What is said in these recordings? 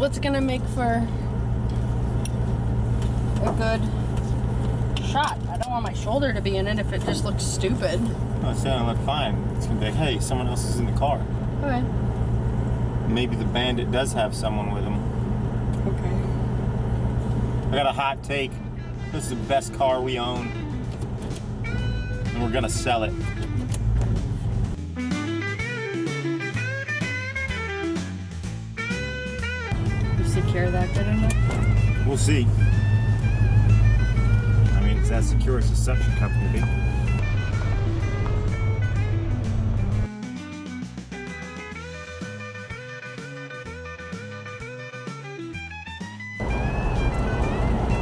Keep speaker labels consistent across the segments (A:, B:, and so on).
A: what's gonna make for a good shot. I don't want my shoulder to be in it if it just looks stupid.
B: No, it's gonna look fine. It's gonna be like, hey, someone else is in the car.
A: Okay.
B: Maybe the bandit does have someone with him.
A: Okay.
B: I got a hot take. This is the best car we own. And we're gonna sell it.
A: You secure that good enough?
B: We'll see. I mean, it's as secure as a suction cup can be.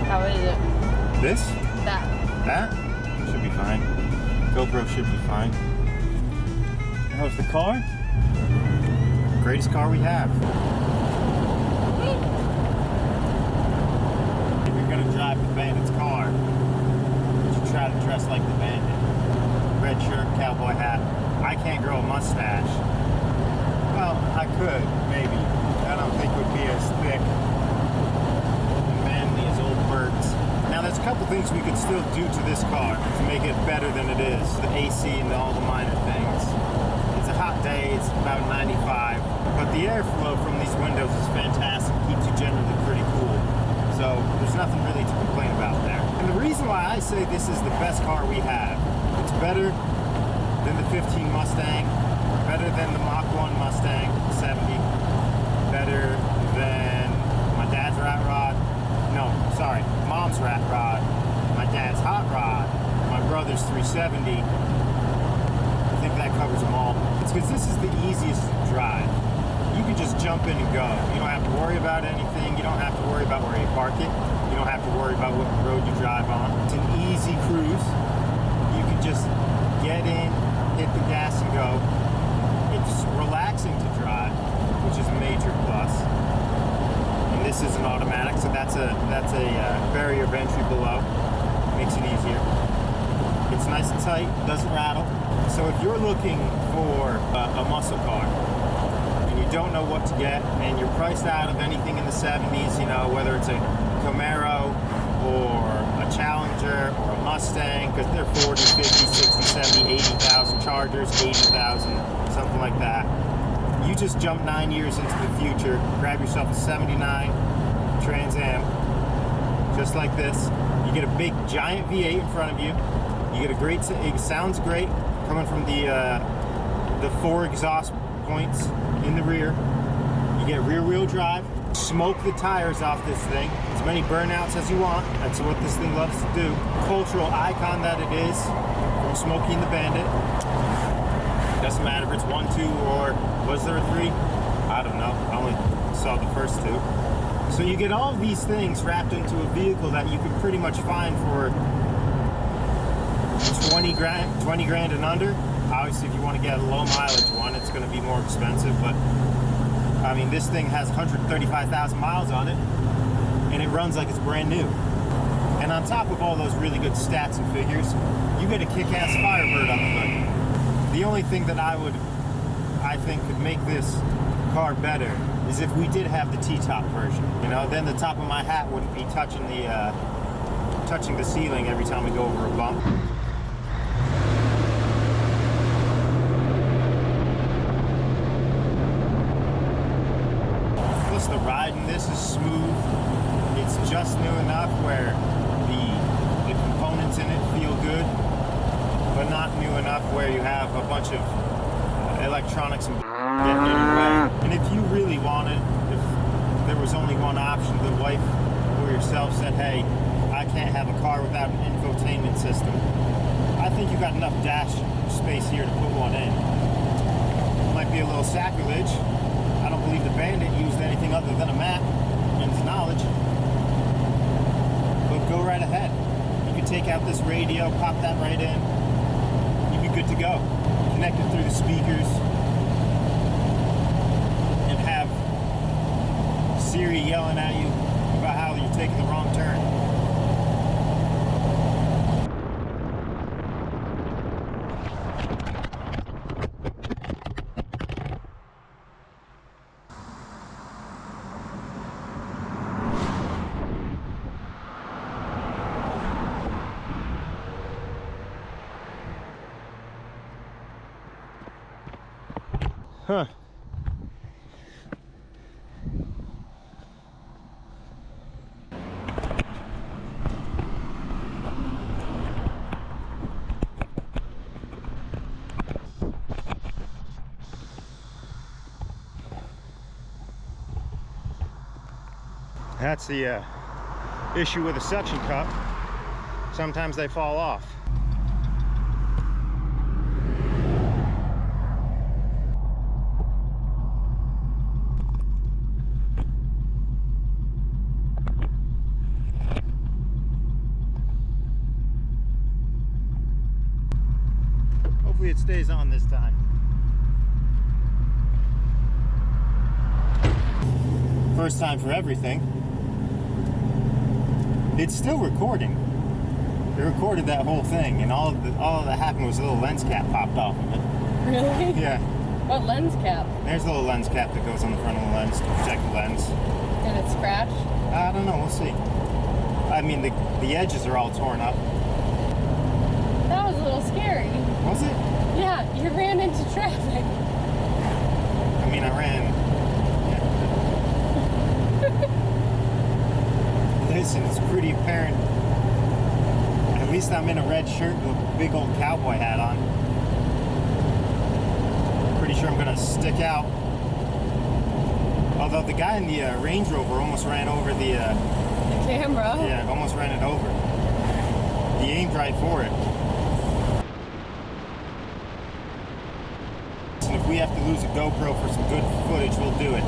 A: How is it?
B: This?
A: That.
B: That? Should be fine. GoPro should be fine. How's the car? Greatest car we have. If you're gonna drive the bandit's car, you should try to dress like the bandit. Red shirt, cowboy hat. I can't grow a mustache. Well, I could, maybe. I don't think it would be as thick and manly as old Bert's. Now, there's a couple things we could still do to this car to make it better than it is. The AC and all the minor things. It's a hot day, it's about 95, but the airflow from these windows is fantastic. It keeps you generally pretty cool. So there's nothing really to complain about there. And the reason why I say this is the best car we have, it's better than the 15 Mustang, better than the Mach 1 Mustang 70, better than my dad's rat rod. No, sorry, mom's rat rod, my dad's hot rod, my brother's 370. I think that covers them all. It's because this is the easiest to drive. You can just jump in and go. You don't have to worry about anything. You don't have to worry about where you park it. You don't have to worry about what road you drive on. It's an easy cruise. You can just get in, hit the gas and go. It's relaxing to drive, which is a major plus. And this is an automatic, so that's a barrier of entry below. Makes it easier. It's nice and tight, doesn't rattle. So if you're looking for a muscle car and you don't know what to get and you're priced out of anything in the 70s, you know, whether it's a Camaro or a Challenger or a Mustang, because they're 40, 50, 60, 70, 80,000 Chargers, 80,000, something like that. You just jump 9 years into the future, grab yourself a 79 Trans Am, just like this. You get a big giant V8 in front of you. You get a great, it sounds great coming from the 4 exhaust points in the rear. You get rear wheel drive. Smoke the tires off this thing. As many burnouts as you want. That's what this thing loves to do. Cultural icon that it is from Smokey and the Bandit. Doesn't matter if it's 1, 2, or was there a 3? I don't know. I only saw the first 2. So you get all of these things wrapped into a vehicle that you can pretty much find for 20 grand and under. Obviously, if you want to get a low mileage one, it's going to be more expensive, but I mean, this thing has 135,000 miles on it, and it runs like it's brand new. And on top of all those really good stats and figures, you get a kick-ass Firebird on the hood. The only thing that I think could make this car better is if we did have the T-top version. You know, then the top of my hat wouldn't be touching the ceiling every time we go over a bump. Plus, the ride in this is smooth. It's just new enough where the components in it feel good, but not new enough where you have a bunch of electronics and getting in your way. And if you really wanted, if there was only one option, the wife or yourself said, hey, I can't have a car without an infotainment system, I think you got enough dash space here to put one in. It might be a little sacrilege. I don't believe the Bandit used anything other than a map in his knowledge. But go right ahead. You can take out this radio, pop that right in. You'd be good to go. Connect it through the speakers and have Siri yelling at you about how you're taking the wrong turn. Huh. That's the issue with a suction cup. Sometimes they fall off. Hopefully it stays on this time. First time for everything. It's still recording. It recorded that whole thing, and all that happened was a little lens cap popped off of it.
A: Really?
B: Yeah.
A: What lens cap?
B: There's a little lens cap that goes on the front of the lens to protect the lens.
A: Did it scratch?
B: I don't know. We'll see. I mean, the edges are all torn up.
A: That was a little scary.
B: Was it?
A: Yeah, you ran into traffic.
B: I mean, I ran. Listen, it's pretty apparent. At least I'm in a red shirt with a big old cowboy hat on. Pretty sure I'm gonna stick out. Although the guy in the Range Rover almost ran over the
A: camera.
B: Yeah, almost ran it over. He aimed right for it. And if we have to lose a GoPro for some good footage, we'll do it.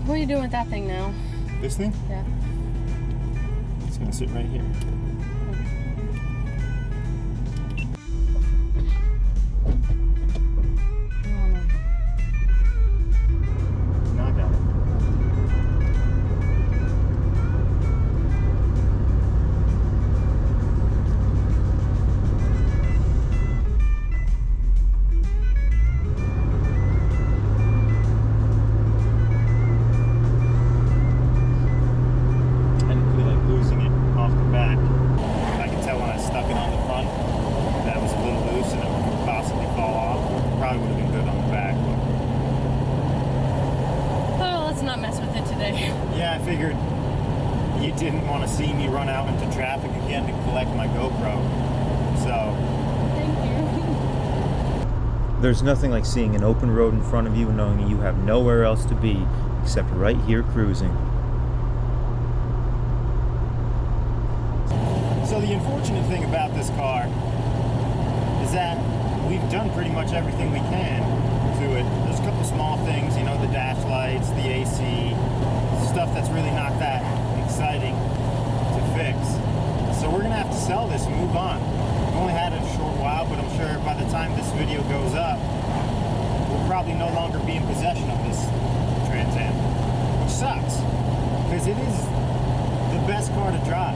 A: What are you doing with that thing now?
B: This thing?
A: Yeah.
B: It's gonna sit right here. No, I got it. I didn't feel like losing it off the back. I could tell when I stuck it on the front that it was a little loose and it could possibly fall off. Probably would have been good on the back. But
A: Oh, let's not mess with it today.
B: yeah, I figured you didn't want to see me run out into traffic again to collect my GoPro. So,
A: Thank you.
C: There's nothing like seeing an open road in front of you and knowing you have nowhere else to be except right here cruising.
B: so the unfortunate thing about this car is that we've done pretty much everything we can to it. There's a couple small things, you know, the dash lights, the AC, stuff that's really not that exciting to fix. So we're gonna have to sell this and move on. We've only had it a short while, but I'm sure by the time this video goes up, we'll probably no longer be in possession of this Trans Am, which sucks, because it is the best car to drive.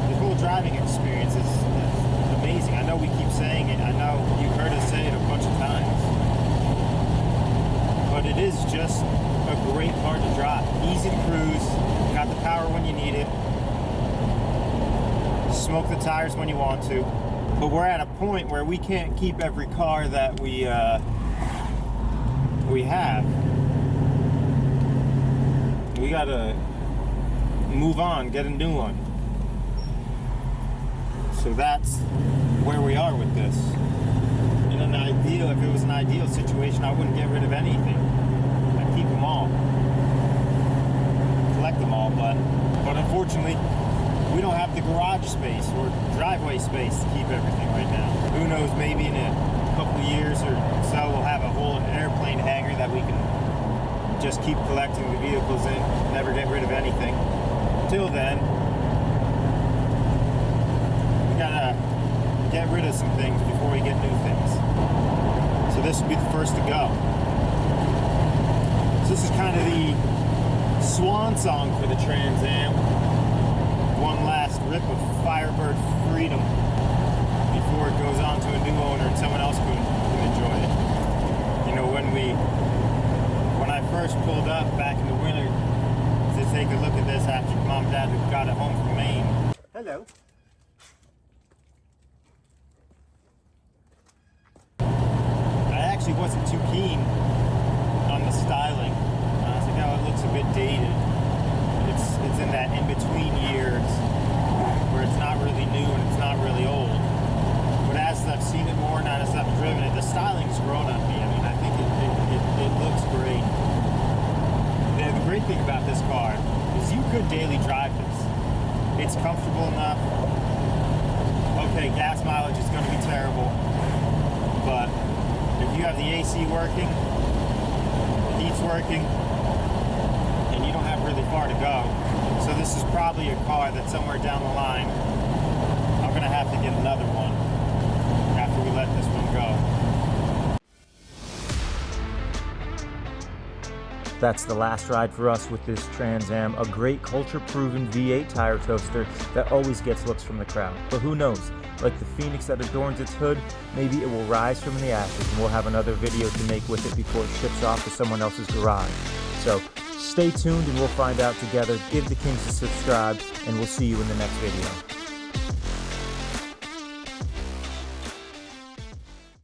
B: The whole driving experience is amazing. I know we keep saying it. I know you've heard us say it a bunch of times. But it is just a great car to drive. Easy to cruise. Got the power when you need it. Smoke the tires when you want to. But we're at a point where we can't keep every car that we have. We gotta move on, get a new one. So that's where we are with this. In an ideal, if it was an ideal situation, I wouldn't get rid of anything. I'd keep them all, collect them all, but unfortunately, we don't have the garage space or driveway space to keep everything right now. Who knows, maybe in a couple of years or so, we'll have a whole airplane hangar that we can just keep collecting the vehicles in, never get rid of anything. Till then, we gotta get rid of some things before we get new things. So this will be the first to go. So this is kind of the swan song for the Trans Am. One last rip of Firebird freedom before it goes on to a new owner and someone else can enjoy it. You know, when I first pulled up back in the winter to take a look at this after Mom and Dad had got it home from Maine. Hello. I actually wasn't too keen on the styling. I was like, oh, it looks a bit dated. It's in that in-between years where it's not really new and it's not really old. But as I've seen it more and as I've driven it, the styling's grown on me. I mean, I think it looks great. The great thing about this car is you could daily drive this. It's comfortable enough. Okay, gas mileage is going to be terrible, but if you have the AC working, the heat's working, and you don't have really far to go, so this is probably a car that somewhere down the line I'm going to have to get another one after we let this one go.
C: That's the last ride for us with this Trans Am, a great culture-proven V8 tire toaster that always gets looks from the crowd. But who knows, like the phoenix that adorns its hood, maybe it will rise from the ashes and we'll have another video to make with it before it ships off to someone else's garage. So stay tuned and we'll find out together. Give the Kings a subscribe and we'll see you in the next video.